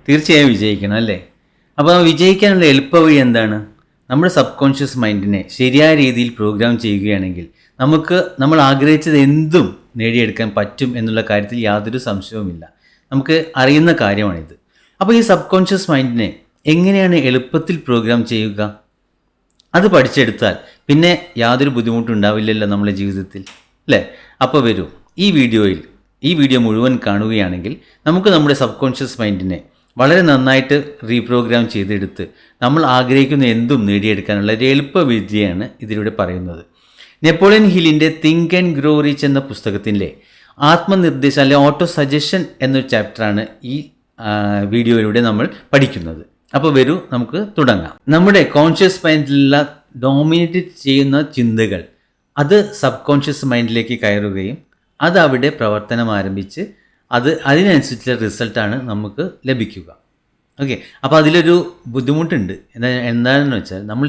തീർച്ചയായും വിജയിക്കണം അല്ലേ? അപ്പോൾ വിജയിക്കാനുള്ള എളുപ്പവഴി എന്താണ്? നമ്മുടെ സബ് കോൺഷ്യസ് മൈൻഡിനെ ശരിയായ രീതിയിൽ പ്രോഗ്രാം ചെയ്യുകയാണെങ്കിൽ നമ്മൾ ആഗ്രഹിച്ചത് എന്തും നേടിയെടുക്കാൻ പറ്റും എന്നുള്ള കാര്യത്തിൽ യാതൊരു സംശയവുമില്ല. നമുക്ക് അറിയുന്ന കാര്യമാണിത്. അപ്പോൾ ഈ സബ് കോൺഷ്യസ് മൈൻഡിനെ എങ്ങനെയാണ് എളുപ്പത്തിൽ പ്രോഗ്രാം ചെയ്യുക? അത് പഠിച്ചെടുത്താൽ പിന്നെ യാതൊരു ബുദ്ധിമുട്ടും ഉണ്ടാവില്ലല്ലോ നമ്മുടെ ജീവിതത്തിൽ, അല്ലേ? അപ്പോൾ വരൂ, ഈ വീഡിയോ മുഴുവൻ കാണുകയാണെങ്കിൽ നമുക്ക് നമ്മുടെ സബ് കോൺഷ്യസ് മൈൻഡിനെ വളരെ നന്നായിട്ട് റീപ്രോഗ്രാം ചെയ്തെടുത്ത് നമ്മൾ ആഗ്രഹിക്കുന്ന എന്തും നേടിയെടുക്കാനുള്ള ഒരു എളുപ്പ വിദ്യയാണ് ഇതിലൂടെ പറയുന്നത്. നെപ്പോളിയൻ ഹില്ലിൻ്റെ തിങ്ക് ആൻഡ് ഗ്രോ റിച്ച് എന്ന പുസ്തകത്തിലെ ആത്മനിർദ്ദേശം അല്ലെങ്കിൽ ഓട്ടോ സജഷൻ എന്നൊരു ചാപ്റ്ററാണ് ഈ വീഡിയോയിലൂടെ നമ്മൾ പഠിക്കുന്നത്. അപ്പോൾ വരൂ, നമുക്ക് തുടങ്ങാം. നമ്മുടെ കോൺഷ്യസ് മൈൻഡിലുള്ള ഡോമിനേറ്റ് ചെയ്യുന്ന ചിന്തകൾ അത് സബ് കോൺഷ്യസ് മൈൻഡിലേക്ക് കയറുകയും അത് അവിടെ പ്രവർത്തനം ആരംഭിച്ച് അതിനനുസരിച്ചുള്ള റിസൾട്ടാണ് നമുക്ക് ലഭിക്കുക. ഓക്കെ, അപ്പോൾ അതിലൊരു ബുദ്ധിമുട്ടുണ്ട്. എന്താണെന്ന് വെച്ചാൽ നമ്മൾ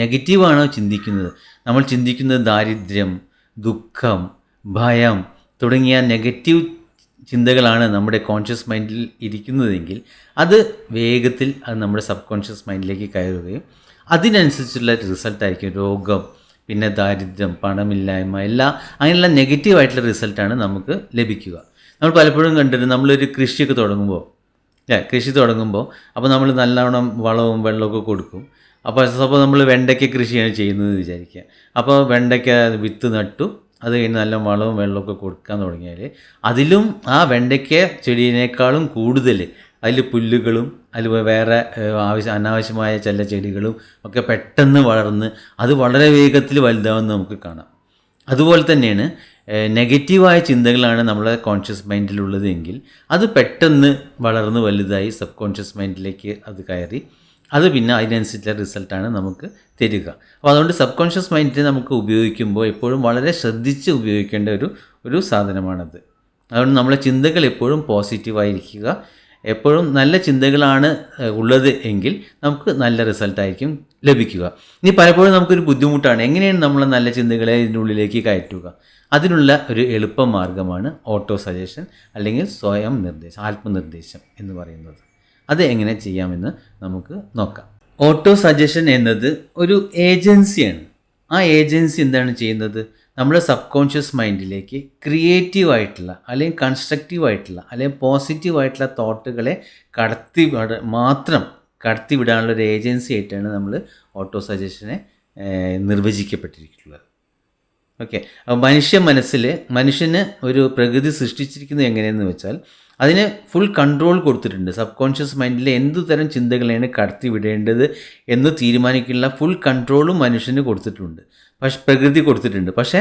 നെഗറ്റീവാണോ ചിന്തിക്കുന്നത്? നമ്മൾ ചിന്തിക്കുന്നത് ദാരിദ്ര്യം, ദുഃഖം, ഭയം തുടങ്ങിയ നെഗറ്റീവ് ചിന്തകളാണ് നമ്മുടെ കോൺഷ്യസ് മൈൻഡിൽ ഇരിക്കുന്നതെങ്കിൽ അത് വേഗത്തിൽ നമ്മുടെ സബ് കോൺഷ്യസ് മൈൻഡിലേക്ക് കയറുകയും അതിനനുസരിച്ചുള്ള റിസൾട്ടായിരിക്കും രോഗം, പിന്നെ ദാരിദ്ര്യം, പണമില്ലായ്മ, അങ്ങനെയുള്ള നെഗറ്റീവായിട്ടുള്ള റിസൾട്ടാണ് നമുക്ക് ലഭിക്കുക. നമ്മൾ പലപ്പോഴും കണ്ടിട്ട് നമ്മളൊരു കൃഷി തുടങ്ങുമ്പോൾ അപ്പോൾ നമ്മൾ നല്ലവണ്ണം വളവും വെള്ളമൊക്കെ കൊടുക്കും. അപ്പോൾ നമ്മൾ വെണ്ടയ്ക്ക കൃഷിയാണ് ചെയ്യുന്നത് വിചാരിക്കുക. അപ്പോൾ വെണ്ടയ്ക്ക വിത്ത് നട്ടു, അത് കഴിഞ്ഞ് നല്ല വളവും വെള്ളമൊക്കെ കൊടുക്കാൻ തുടങ്ങിയാൽ അതിലും ആ വെണ്ടയ്ക്ക ചെടീനേക്കാളും കൂടുതൽ അതിൽ പുല്ലുകളും അതിൽ വേറെ അനാവശ്യമായ ചില ചെടികളും ഒക്കെ പെട്ടെന്ന് വളർന്ന് അത് വളരെ വേഗത്തിൽ വലുതാവുമെന്ന് നമുക്ക് കാണാം. അതുപോലെ തന്നെയാണ് നെഗറ്റീവായ ചിന്തകളാണ് നമ്മളെ കോൺഷ്യസ് മൈൻഡിലുള്ളത് എങ്കിൽ അത് പെട്ടെന്ന് വളർന്ന് വലുതായി സബ് കോൺഷ്യസ് മൈൻഡിലേക്ക് അത് കയറി അത് പിന്നെ അതിനനുസരിച്ചുള്ള റിസൾട്ടാണ് നമുക്ക് തരിക. അപ്പോൾ അതുകൊണ്ട് സബ് കോൺഷ്യസ് മൈൻഡിനെ നമുക്ക് ഉപയോഗിക്കുമ്പോൾ എപ്പോഴും വളരെ ശ്രദ്ധിച്ച് ഉപയോഗിക്കേണ്ട ഒരു സാധനമാണത്. അതുകൊണ്ട് നമ്മളെ ചിന്തകൾ എപ്പോഴും പോസിറ്റീവായിരിക്കുക. എപ്പോഴും നല്ല ചിന്തകളാണ് ഉള്ളത് എങ്കിൽ നമുക്ക് നല്ല റിസൾട്ടായിരിക്കും ലഭിക്കുക. ഇനി പലപ്പോഴും നമുക്കൊരു ബുദ്ധിമുട്ടാണ്, എങ്ങനെയാണ് നമ്മൾ നല്ല ചിന്തകളെ ഇതിനുള്ളിലേക്ക് കയറ്റുക? അതിനുള്ള ഒരു എളുപ്പ മാർഗ്ഗമാണ് ഓട്ടോ സജഷൻ അല്ലെങ്കിൽ സ്വയം നിർദ്ദേശം, ആത്മനിർദ്ദേശം എന്ന് പറയുന്നത്. അത് എങ്ങനെ ചെയ്യാമെന്ന് നമുക്ക് നോക്കാം. ഓട്ടോ സജഷൻ എന്നത് ഒരു ഏജൻസിയാണ്. ആ ഏജൻസി എന്താണ് ചെയ്യുന്നത്? നമ്മുടെ സബ് കോൺഷ്യസ് മൈൻഡിലേക്ക് ക്രിയേറ്റീവായിട്ടുള്ള അല്ലെങ്കിൽ കൺസ്ട്രക്റ്റീവായിട്ടുള്ള അല്ലെങ്കിൽ പോസിറ്റീവായിട്ടുള്ള തോട്ടുകളെ കടത്തിവിടാനുള്ള ഒരു ഏജൻസി ആയിട്ടാണ് നമ്മൾ ഓട്ടോ സജഷനെ നിർവചിക്കപ്പെട്ടിരിക്കുന്നത്. ഓക്കെ, അപ്പോൾ മനുഷ്യന് ഒരു പ്രകൃതി സൃഷ്ടിച്ചിരിക്കുന്നത് എങ്ങനെയെന്ന് വെച്ചാൽ അതിന് ഫുൾ കൺട്രോൾ കൊടുത്തിട്ടുണ്ട്. സബ് കോൺഷ്യസ് മൈൻഡിലെ എന്തു തരം ചിന്തകളെയാണ് കടത്തിവിടേണ്ടത് എന്ന് തീരുമാനിക്കാനുള്ള ഫുൾ കൺട്രോളും മനുഷ്യന് കൊടുത്തിട്ടുണ്ട്, പ്രകൃതി കൊടുത്തിട്ടുണ്ട്. പക്ഷേ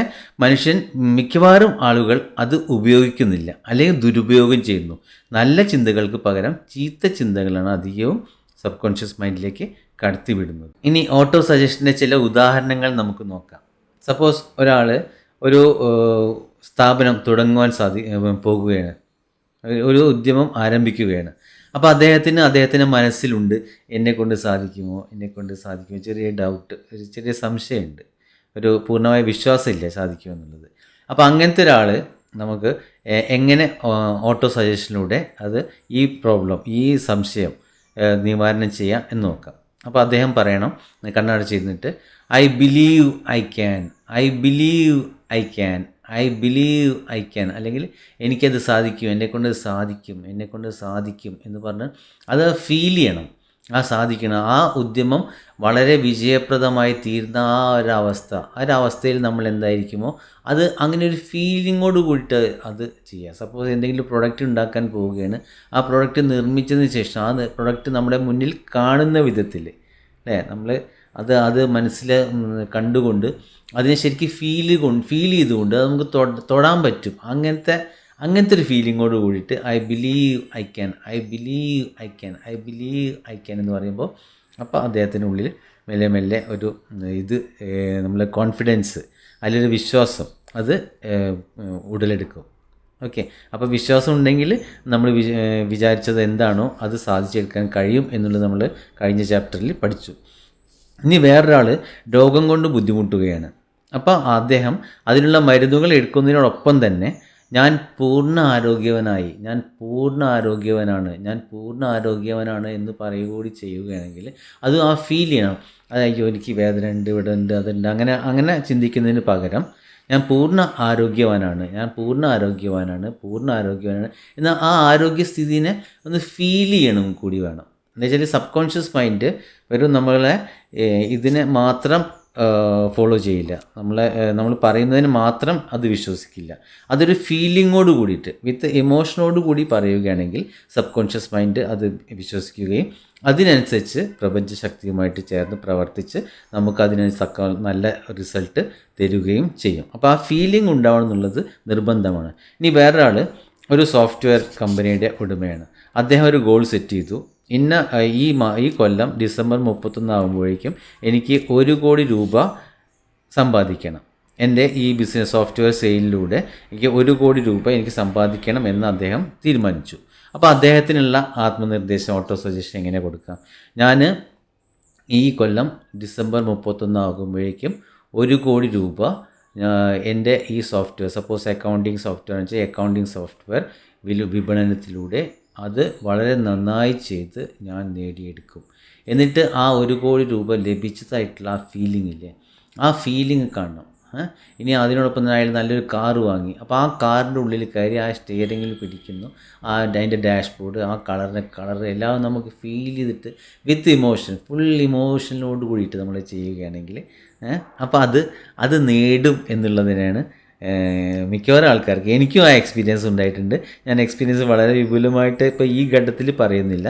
മിക്കവാറും ആളുകൾ അത് ഉപയോഗിക്കുന്നില്ല അല്ലെങ്കിൽ ദുരുപയോഗം ചെയ്യുന്നു. നല്ല ചിന്തകൾക്ക് പകരം ചീത്ത ചിന്തകളാണ് അധികവും സബ് കോൺഷ്യസ് മൈൻഡിലേക്ക് കടത്തിവിടുന്നത്. ഇനി ഓട്ടോ സജഷൻ്റെ ചില ഉദാഹരണങ്ങൾ നമുക്ക് നോക്കാം. സപ്പോസ് ഒരാൾ ഒരു സ്ഥാപനം തുടങ്ങുവാൻ പോകുകയാണ്, ഒരു ഉദ്യമം ആരംഭിക്കുകയാണ്. അപ്പോൾ അദ്ദേഹത്തിൻ്റെ മനസ്സിലുണ്ട് എന്നെക്കൊണ്ട് സാധിക്കുമോ, ചെറിയ ഡൗട്ട്, ഒരു ചെറിയ സംശയമുണ്ട്, ഒരു പൂർണ്ണമായ വിശ്വാസമില്ല സാധിക്കുമെന്നുള്ളത്. അപ്പോൾ അങ്ങനത്തെ ഒരാൾ നമുക്ക് എങ്ങനെ ഓട്ടോ സജഷനിലൂടെ ഈ സംശയം നിവാരണം ചെയ്യാം എന്ന് നോക്കാം. അപ്പോൾ അദ്ദേഹം പറയണം, കണ്ണടച്ച് ഇരുന്നിട്ട്, ഐ ബിലീവ് ഐ ക്യാൻ അല്ലെങ്കിൽ എനിക്കത് സാധിക്കും, എന്നെക്കൊണ്ട് സാധിക്കും എന്ന് പറഞ്ഞ് അത് ഫീൽ ചെയ്യണം. സാധിക്കണം, ആ ഉദ്യമം വളരെ വിജയപ്രദമായി തീരുന്ന ആ ഒരവസ്ഥയിൽ നമ്മൾ എന്തായിരിക്കുമോ അത് അങ്ങനെ ഒരു ഫീലിങ്ങോട് കൂടിയിട്ട് അത് ചെയ്യുക. സപ്പോസ് എന്തെങ്കിലും പ്രൊഡക്റ്റ് ഉണ്ടാക്കാൻ പോവുകയാണ്, ആ പ്രൊഡക്റ്റ് നിർമ്മിച്ചതിന് ശേഷം ആ പ്രൊഡക്റ്റ് നമ്മുടെ മുന്നിൽ കാണുന്ന വിധത്തിൽ, അല്ലേ, നമ്മൾ അത് മനസ്സിൽ കണ്ടുകൊണ്ട് അതിനെ ശരിക്കും ഫീൽ ചെയ്തുകൊണ്ട് അത് നമുക്ക് തൊടാൻ പറ്റും. അങ്ങനത്തെ ഒരു ഫീലിങ്ങോട് കൂടിയിട്ട് ഐ ബിലീവ് ഐ ക്യാൻ എന്ന് പറയുമ്പോൾ അപ്പോൾ അദ്ദേഹത്തിൻ്റെ ഉള്ളിൽ മെല്ലെ ഒരു നമ്മളെ കോൺഫിഡൻസ്, അതിലൊരു വിശ്വാസം അത് ഉടലെടുക്കും. ഓക്കെ, അപ്പോൾ വിശ്വാസം ഉണ്ടെങ്കിൽ നമ്മൾ വിചാരിച്ചത് എന്താണോ അത് സാധിച്ചെടുക്കാൻ കഴിയും എന്നുള്ളത് നമ്മൾ കഴിഞ്ഞ ചാപ്റ്ററിൽ പഠിച്ചു. ഇനി വേറൊരാൾ രോഗം കൊണ്ട് ബുദ്ധിമുട്ടുകയാണ്. അപ്പോൾ അദ്ദേഹം അതിനുള്ള മരുന്നുകൾ എടുക്കുന്നതിനോടൊപ്പം തന്നെ ഞാൻ പൂർണ്ണ ആരോഗ്യവനായി, ഞാൻ പൂർണ്ണ ആരോഗ്യവനാണ് എന്ന് പറയുക കൂടി ചെയ്യുകയാണെങ്കിൽ അത് ആ ഫീൽ ചെയ്യണം. അയ്യോ എനിക്ക് വേദന ഉണ്ട്, ഇവിടെ ഉണ്ട്, അതുണ്ട്, അങ്ങനെ ചിന്തിക്കുന്നതിന് പകരം ഞാൻ പൂർണ്ണ ആരോഗ്യവാനാണ് എന്നാൽ ആ ആരോഗ്യസ്ഥിതിനെ ഒന്ന് ഫീൽ ചെയ്യണം കൂടി വേണം. എന്ന് വെച്ചാൽ സബ് കോൺഷ്യസ് മൈൻഡ് വെറും നമ്മളെ ഇതിനെ മാത്രം ഫോളോ ചെയ്യില്ല, നമ്മൾ പറയുന്നതിന് മാത്രം അത് വിശ്വസിക്കില്ല. അതൊരു ഫീലിങ്ങോട് കൂടിയിട്ട് വിത്ത് ഇമോഷനോട് കൂടി പറയുകയാണെങ്കിൽ സബ് കോൺഷ്യസ് മൈൻഡ് അത് വിശ്വസിക്കുകയും അതിനനുസരിച്ച് പ്രപഞ്ചശക്തിയുമായിട്ട് ചേർന്ന് പ്രവർത്തിച്ച് നമുക്കതിനനുസരിച്ച് നല്ല റിസൾട്ട് തരികയും ചെയ്യും. അപ്പോൾ ആ ഫീലിംഗ് ഉണ്ടാവണം എന്നുള്ളത് നിർബന്ധമാണ്. ഇനി വേറൊരാൾ ഒരു സോഫ്റ്റ്വെയർ കമ്പനിയുടെ ഉടമയാണ്. അദ്ദേഹം ഒരു ഗോൾ സെറ്റ് ചെയ്തു. ഈ കൊല്ലം ഡിസംബർ 31 ആകുമ്പോഴേക്കും എനിക്ക് 1 കോടി രൂപ സമ്പാദിക്കണം. എൻ്റെ ഈ ബിസിനസ് സോഫ്റ്റ്വെയർ സെയിലിലൂടെ എനിക്ക് 1 കോടി രൂപ എനിക്ക് സമ്പാദിക്കണം എന്ന് അദ്ദേഹം തീരുമാനിച്ചു. അപ്പോൾ അദ്ദേഹത്തിനുള്ള ആത്മനിർദ്ദേശം ഓട്ടോ സജഷൻ എങ്ങനെ കൊടുക്കാം? ഞാൻ ഈ കൊല്ലം ഡിസംബർ 31 ആകുമ്പോഴേക്കും 1 കോടി രൂപ എൻ്റെ ഈ സോഫ്റ്റ്വെയർ, സപ്പോസ് അക്കൗണ്ടിങ് സോഫ്റ്റ്വെയർ എന്ന് വെച്ചാൽ അക്കൗണ്ടിങ് സോഫ്റ്റ്വെയർ വിപണനത്തിലൂടെ അത് വളരെ നന്നായി ചെയ്ത് ഞാൻ നേടിയെടുക്കും. എന്നിട്ട് ആ 1 കോടി രൂപ ലഭിച്ചതായിട്ടുള്ള ആ ഫീലിംഗ് ഇല്ലേ, ആ ഫീലിംഗ് കാണണം. ഇനി അതിനോടൊപ്പം അയാൾ നല്ലൊരു കാറ് വാങ്ങി. അപ്പോൾ ആ കാറിൻ്റെ ഉള്ളിൽ കയറി ആ സ്റ്റിയറിങ്ങിൽ പിടിക്കുന്നു, അതിൻ്റെ ഡാഷ്ബോർഡ്, ആ കളർ എല്ലാം നമുക്ക് ഫീൽ ചെയ്തിട്ട് വിത്ത് ഇമോഷൻ, ഫുൾ ഇമോഷനോട് കൂടിയിട്ട് നമ്മൾ ചെയ്യുകയാണെങ്കിൽ അപ്പോൾ അത് നേടും എന്നുള്ളതിനാണ് മിക്കവാറും ആൾക്കാർക്ക്, എനിക്കും ആ എക്സ്പീരിയൻസ് ഉണ്ടായിട്ടുണ്ട്. ഞാൻ എക്സ്പീരിയൻസ് വളരെ വിപുലമായിട്ട് ഇപ്പോൾ ഈ ഘട്ടത്തിൽ പറയുന്നില്ല,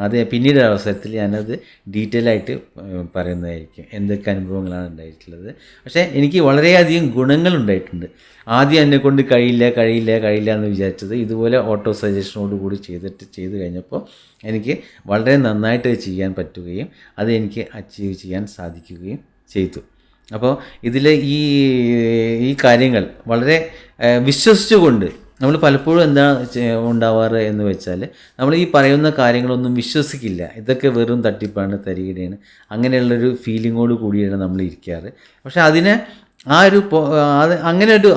അത് പിന്നീട് അവസരത്തിൽ ഞാനത് ഡീറ്റെയിൽ ആയിട്ട് പറയുന്നതായിരിക്കും എന്തൊക്കെ അനുഭവങ്ങളാണ് ഉണ്ടായിട്ടുള്ളത്. പക്ഷേ എനിക്ക് വളരെയധികം ഗുണങ്ങളുണ്ടായിട്ടുണ്ട്. ആദ്യം എന്നെക്കൊണ്ട് കഴിയില്ല എന്ന് വിചാരിച്ചത് ഇതുപോലെ ഓട്ടോ സജഷനോട് കൂടി ചെയ്ത് കഴിഞ്ഞപ്പോൾ എനിക്ക് വളരെ നന്നായിട്ട് ചെയ്യാൻ പറ്റുകയും അത് എനിക്ക് അച്ചീവ് ചെയ്യാൻ സാധിക്കുകയും ചെയ്തു. അപ്പോൾ ഇതിൽ ഈ കാര്യങ്ങൾ വളരെ വിശ്വസിച്ചുകൊണ്ട് നമ്മൾ പലപ്പോഴും എന്താ ഉണ്ടാവാറ് എന്ന് വെച്ചാൽ നമ്മൾ ഈ പറയുന്ന കാര്യങ്ങളൊന്നും വിശ്വസിക്കില്ല, ഇതൊക്കെ വെറും തട്ടിപ്പാണ്, തരികിടയാണ്, അങ്ങനെയുള്ളൊരു ഫീലിങ്ങോട് കൂടിയാണ് നമ്മൾ ഇരിക്കാറ്. പക്ഷേ അതിനെ അങ്ങനെ ഒരു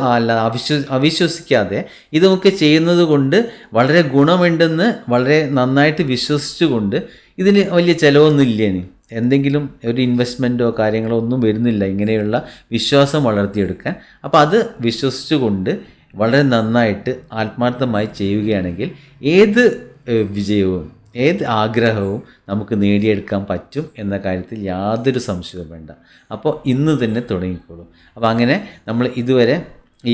അവിശ്വസിക്കാതെ ഇതൊക്കെ ചെയ്യുന്നത് കൊണ്ട് വളരെ ഗുണമുണ്ടെന്ന് വളരെ നന്നായിട്ട് വിശ്വസിച്ചുകൊണ്ട് ഇതിന് വലിയ ചിലവൊന്നും ഇല്ലേന്, എന്തെങ്കിലും ഒരു ഇൻവെസ്റ്റ്മെൻറ്റോ കാര്യങ്ങളോ ഒന്നും വരുന്നില്ല, ഇങ്ങനെയുള്ള വിശ്വാസം വളർത്തിയെടുക്കാൻ. അപ്പോൾ അത് വിശ്വസിച്ചുകൊണ്ട് വളരെ നന്നായിട്ട് ആത്മാർത്ഥമായി ചെയ്യുകയാണെങ്കിൽ ഏത് വിജയവും ഏത് ആഗ്രഹവും നമുക്ക് നേടിയെടുക്കാൻ പറ്റും എന്ന കാര്യത്തിൽ യാതൊരു സംശയവും വേണ്ട. അപ്പോൾ ഇന്ന് തന്നെ തുടങ്ങിക്കോളും. അപ്പോൾ അങ്ങനെ നമ്മൾ ഇതുവരെ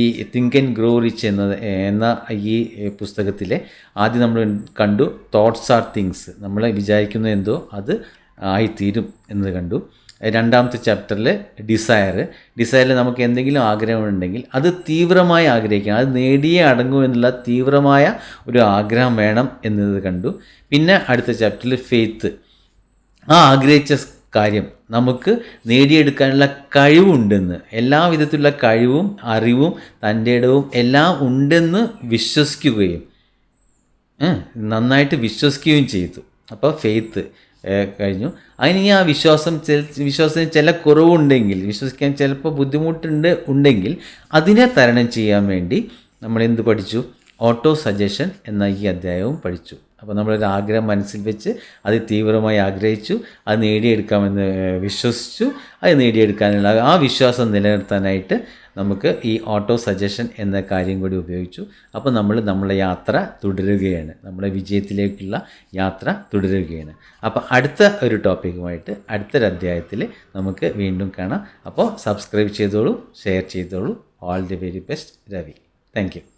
ഈ തിങ്ക് ആൻഡ് ഗ്രോ റിച്ച് എന്ന ഈ പുസ്തകത്തിലെ ആദ്യം നമ്മൾ കണ്ടു തോട്ട്സ് ആർ തിങ്സ്, നമ്മൾ വിചാരിക്കുന്ന എന്തോ അത് ആയിത്തീരും എന്നത് കണ്ടു. രണ്ടാമത്തെ ചാപ്റ്ററിൽ ഡിസയറിൽ നമുക്ക് എന്തെങ്കിലും ആഗ്രഹമുണ്ടെങ്കിൽ അത് തീവ്രമായി ആഗ്രഹിക്കണം, അത് നേടിയേ അടങ്ങൂ എന്നുള്ള തീവ്രമായ ഒരു ആഗ്രഹം വേണം എന്നത് കണ്ടു. പിന്നെ അടുത്ത ചാപ്റ്ററിൽ ഫെയ്ത്ത്, ആ ആഗ്രഹിച്ച കാര്യം നമുക്ക് നേടിയെടുക്കാനുള്ള കഴിവുണ്ടെന്ന്, എല്ലാ വിധത്തിലുള്ള കഴിവും അറിവും തൻ്റെ ഇടവും എല്ലാം ഉണ്ടെന്ന് വിശ്വസിക്കുകയും നന്നായിട്ട് വിശ്വസിക്കുകയും ചെയ്തു. അപ്പോൾ ഫെയ്ത്ത് കഴിഞ്ഞു. അതിന് ആ വിശ്വാസത്തിന് ചില കുറവുണ്ടെങ്കിൽ, വിശ്വസിക്കാൻ ചിലപ്പോൾ ഉണ്ടെങ്കിൽ അതിനെ തരണം ചെയ്യാൻ വേണ്ടി നമ്മൾ എന്ത് പഠിച്ചു? ഓട്ടോ സജഷൻ എന്ന ഈ അധ്യായവും പഠിച്ചു. അപ്പോൾ നമ്മളൊരു ആഗ്രഹം മനസ്സിൽ വെച്ച് അത് തീവ്രമായി ആഗ്രഹിച്ചു, അത് നേടിയെടുക്കാമെന്ന് വിശ്വസിച്ചു, അത് നേടിയെടുക്കാനുള്ള ആ വിശ്വാസം നിലനിർത്താനായിട്ട് നമുക്ക് ഈ ഓട്ടോ സജഷൻ എന്ന കാര്യം കൂടി ഉപയോഗിച്ചു. അപ്പോൾ നമ്മളെ യാത്ര തുടരുകയാണ്, നമ്മുടെ വിജയത്തിലേക്കുള്ള യാത്ര തുടരുകയാണ്. അപ്പോൾ അടുത്ത ഒരു ടോപ്പിക്കുമായിട്ട് അടുത്തൊരു അധ്യായത്തിൽ നമുക്ക് വീണ്ടും കാണാം. അപ്പോൾ സബ്സ്ക്രൈബ് ചെയ്തോളൂ, ഷെയർ ചെയ്തോളൂ. All the very best. Ravi. Thank you.